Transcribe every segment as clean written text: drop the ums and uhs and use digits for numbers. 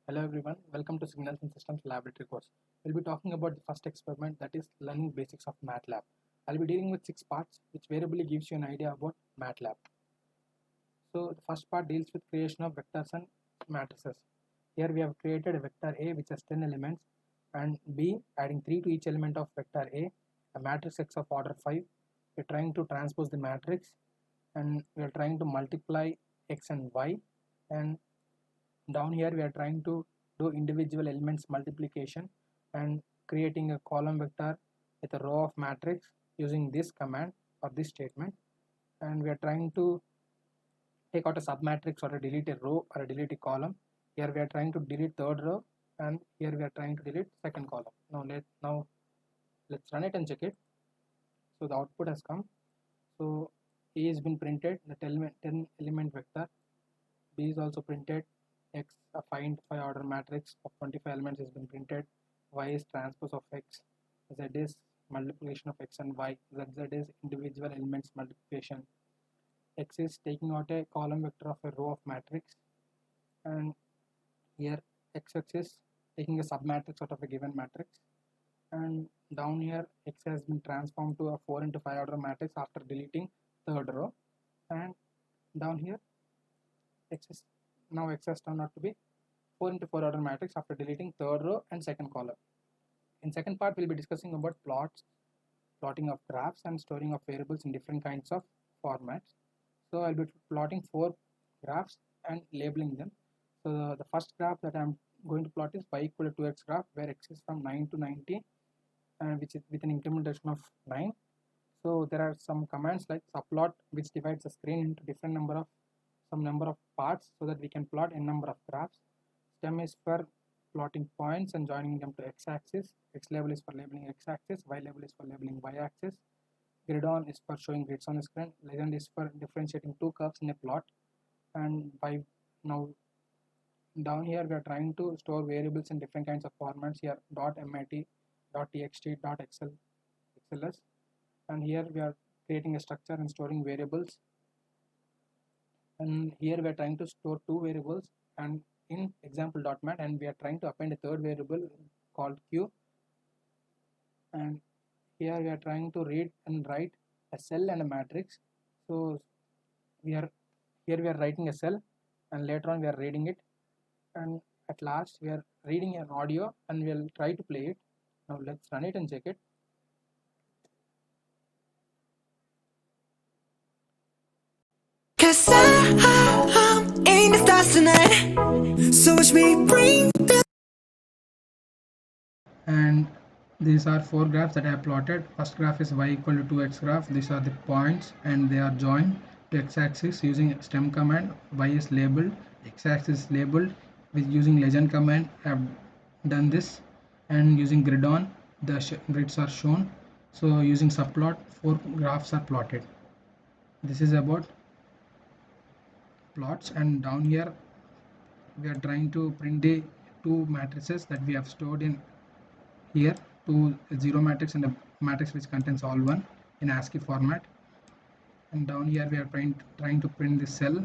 Hello everyone, welcome to Signals and Systems Laboratory course. We'll be talking about the first experiment, that is learning basics of MATLAB. I'll be dealing with 6 parts which variably gives you an idea about MATLAB. So the first part deals with creation of vectors and matrices. Here we have created a vector A which has 10 elements and B adding 3 to each element of vector a matrix X of order 5. We're trying to transpose the matrix and we are trying to multiply X and Y, and down here we are trying to do individual elements multiplication and creating a column vector with a row of matrix using this command or this statement, and we are trying to take out a submatrix or a delete a row or a delete a column. Here we are trying to delete third row and here we are trying to delete second column. Now let's run it and check it. So the output has come. So A has been printed, the 10 element vector. B is also printed. X, a 5 order matrix of 25 elements has been printed. Y is transpose of X. Z is multiplication of X and Y. ZZ is individual elements multiplication. X is taking out a column vector of a row of matrix, and here XX is taking a submatrix out of a given matrix, and down here X has been transformed to a 4 into 5 order matrix after deleting third row, and down here X has turned out to be 4 into 4 order matrix after deleting third row and second column. In second part, we'll be discussing about plotting of graphs and storing of variables in different kinds of formats. So I'll be plotting 4 graphs and labeling them. So the first graph that I'm going to plot is y equal to 2x graph, where x is from 9 to 90, and which is with an incrementation of 9. So there are some commands like subplot, which divides the screen into different number of parts so that we can plot n number of graphs. Stem is for plotting points and joining them to x-axis. X label is for labeling x-axis. Y label is for labeling y-axis. Grid on is for showing grids on the screen. Legend is for differentiating two curves in a plot. And now down here we are trying to store variables in different kinds of formats. Here .mat, .txt, .xls, and here we are creating a structure and storing variables. And here we are trying to store two variables and in example.mat, and we are trying to append a third variable called q, and here we are trying to read and write a cell and a matrix. So we are writing a cell and later on we are reading it, and at last we are reading an audio and we'll try to play it. Now let's run it and check it. Cause I'm in the stars tonight. So watch me bring the. And these are 4 graphs that I have plotted. First graph is y equal to 2x graph. These are the points and they are joined to x-axis using stem command. Y is labeled, x-axis is labeled with using legend command. I have done this, and using grid on the grids are shown. So using subplot 4 graphs are plotted. This is about plots, and down here we are trying to print the two matrices that we have stored in here, two zero matrix and a matrix which contains all one in ASCII format. And down here we are trying to print the cell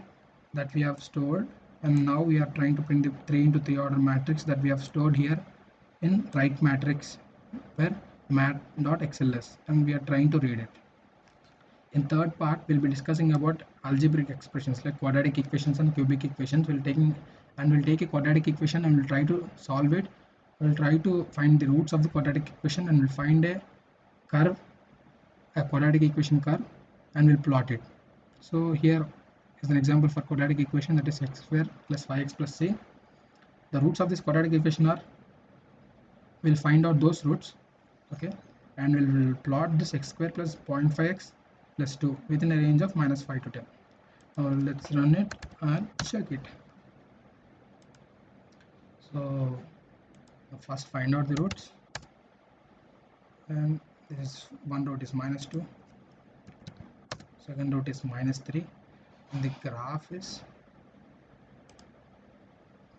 that we have stored, and now we are trying to print the 3 into 3 order matrix that we have stored here in right matrix where mat.xls, and we are trying to read it. In third part, we'll be discussing about algebraic expressions like quadratic equations and cubic equations. We'll take a quadratic equation and we'll try to solve it. We'll try to find the roots of the quadratic equation and we'll find a quadratic equation curve, and we'll plot it. So here is an example for quadratic equation, that is x square plus 5x plus c. The roots of this quadratic equation are, we'll find out those roots, okay, and we'll plot this x square plus 0.5x plus 2 within a range of -5 to 10. Now let's run it and check it. So first find out the roots, and this one root is -2, second root is -3, and the graph is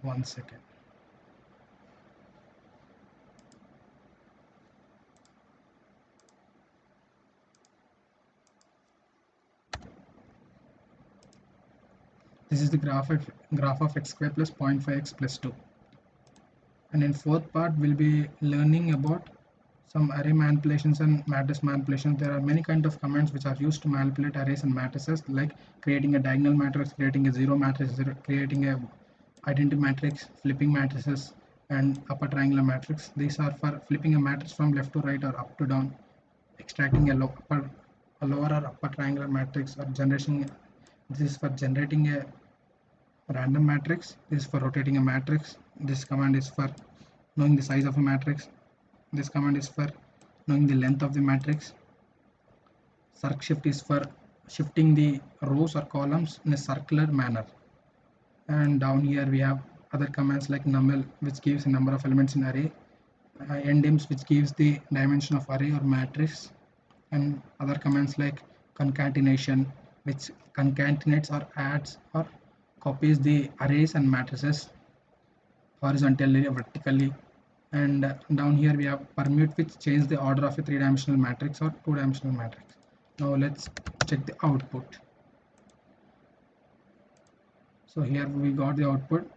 1 second. This is the graph of x square plus 0.5x plus 2. And in fourth part, we'll be learning about some array manipulations and matrix manipulations. There are many kind of commands which are used to manipulate arrays and matrices, like creating a diagonal matrix, creating a zero matrix, creating a identity matrix, flipping matrices, and upper triangular matrix. These are for flipping a matrix from left to right or up to down, extracting a lower or upper triangular matrix, or generation. This is for generating a random matrix. This is for rotating a matrix. This command is for knowing the size of a matrix. This command is for knowing the length of the matrix. Circ shift is for shifting the rows or columns in a circular manner. And down here we have other commands like numl, which gives the number of elements in array, endims, which gives the dimension of array or matrix, and other commands like concatenation, which concatenates or adds or copies the arrays and matrices horizontally or vertically. And down here we have permute, which change the order of a three-dimensional matrix or two-dimensional matrix. Now let's check the output. So here we got the output.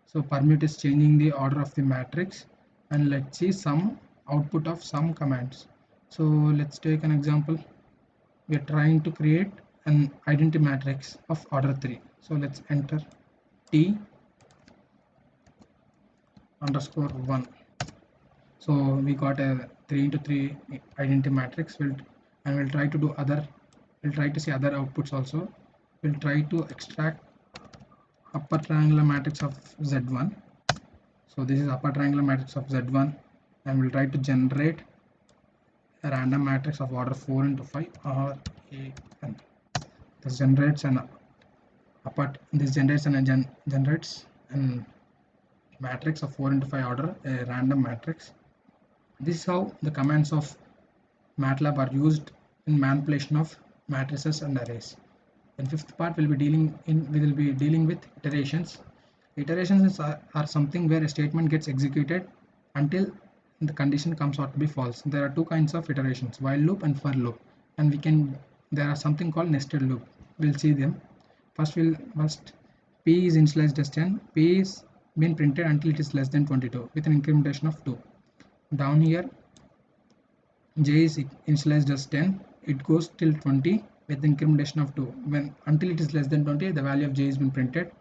So permute is changing the order of the matrix, and let's see some output of some commands. So let's take an example. We are trying to create an identity matrix of order 3. So let's enter T underscore 1. So we got a 3 into 3 identity matrix. We'll try to do other. We'll try to see other outputs also. We'll try to extract upper triangular matrix of Z1. So this is upper triangular matrix of Z1, and we'll try to generate a random matrix of order 4 into 5 or a n. This generates an generates an matrix of 4 into 5 order, a random matrix. This is how the commands of MATLAB are used in manipulation of matrices and arrays. In fifth part, we will be dealing with iterations. Iterations are something where a statement gets executed until the condition comes out to be false. There are two kinds of iterations: while loop and for loop. And there are something called nested loop. We'll see them. First P is initialized as 10. P is been printed until it is less than 22 with an incrementation of 2. Down here, J is initialized as 10. It goes till 20 with incrementation of 2. Until it is less than 20, the value of J has been printed.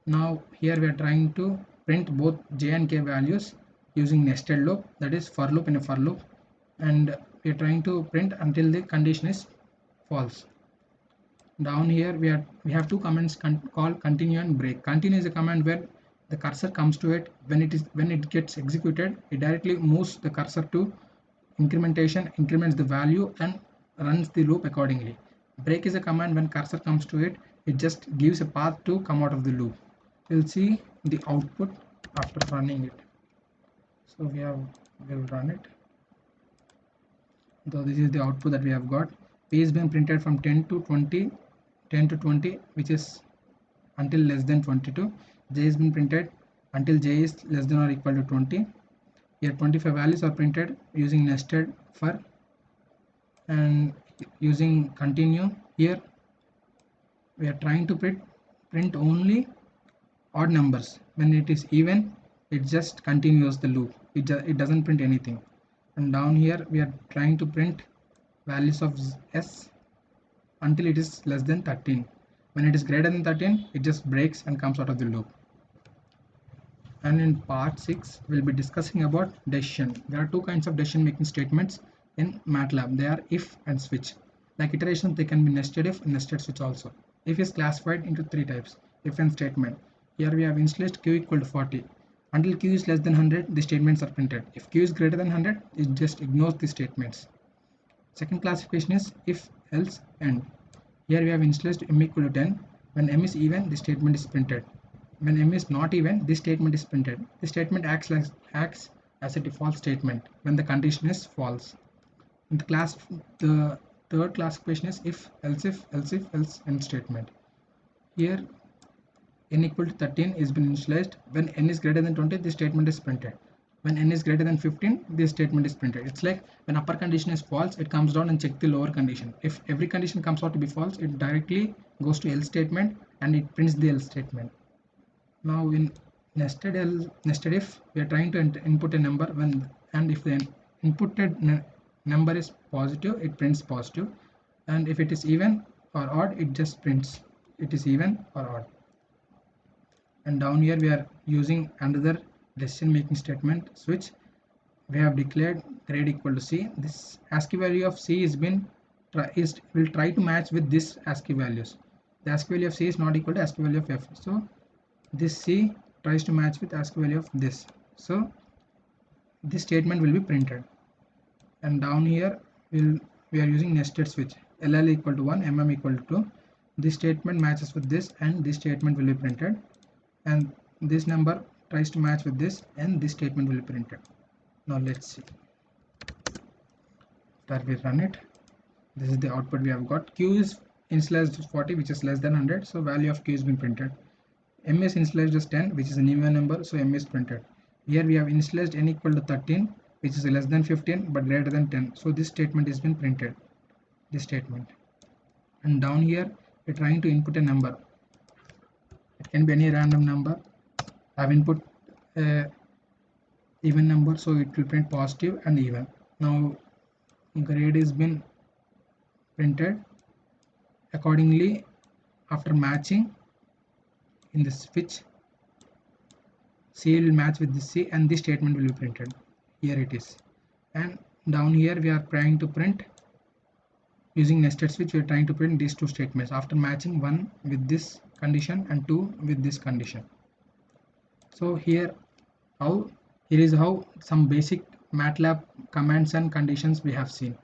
Now here we are trying to print both J and K values using nested loop, that is for loop in a for loop, and we are trying to print until the condition is false. Down here we have two commands called continue and break. Continue is a command where the cursor comes to it. When it gets executed, it directly moves the cursor to incrementation, increments the value, and runs the loop accordingly. Break is a command when cursor comes to it, it just gives a path to come out of the loop. We'll see the output after running it. So we'll run it. So this is the output that we have got. P is being printed from 10 to 20, which is until less than 22. J is being printed until J is less than or equal to 20. Here 25 values are printed using nested for and using continue. Here we are trying to print only odd numbers. When it is even, it just continues the loop. It doesn't print anything. And down here we are trying to print values of S until it is less than 13. When it is greater than 13, it just breaks and comes out of the loop. And in part 6, we'll be discussing about decision. There are two kinds of decision making statements in MATLAB. They are if and switch. Like iterations, they can be nested if and nested switch also. If is classified into three types: if and statement. Here we have initialized q equal to 40. Until q is less than 100, the statements are printed. If q is greater than 100, it just ignores the statements. Second classification is if, else, and. Here we have initialized m equal to 10. When m is even, the statement is printed. When m is not even, this statement is printed. The statement acts as a default statement when the condition is false. In the third classification is if, else, else, end statement. Here n equal to 13 is been initialized. When n is greater than 20, this statement is printed. When n is greater than 15, this statement is printed. It's like when upper condition is false, it comes down and checks the lower condition. If every condition comes out to be false, it directly goes to else statement and it prints the else statement. Now in nested if we are trying to input a number and if the inputted number is positive, it prints positive, and if it is even or odd, it just prints it is even or odd. And down here we are using another decision making statement switch. We have declared grade equal to C. This ASCII value of C will try to match with this ASCII values. The ASCII value of C is not equal to ASCII value of F, so this C tries to match with ASCII value of this, so this statement will be printed. And down here we are using nested switch. LL equal to 1, MM equal to 2. This statement matches with this and this statement will be printed, and this number tries to match with this and this statement will be printed. Now let's see. After we run it, this is the output we have got. Q is initialized as 40, which is less than 100, so value of Q has been printed. M is initialized as 10, which is an even number, so M is printed. Here we have initialized n equal to 13, which is less than 15 but greater than 10, so this statement has been printed, this statement. And down here we're trying to input a number. It can be any random number. I've input a even number, so it will print positive and even. Now grade has been printed accordingly. After matching in the switch, C will match with this C and this statement will be printed. Here it is. And down here we are trying to print using nested switch. We are trying to print these two statements after matching 1 with this condition and 2 with this condition. So here is how some basic MATLAB commands and conditions we have seen.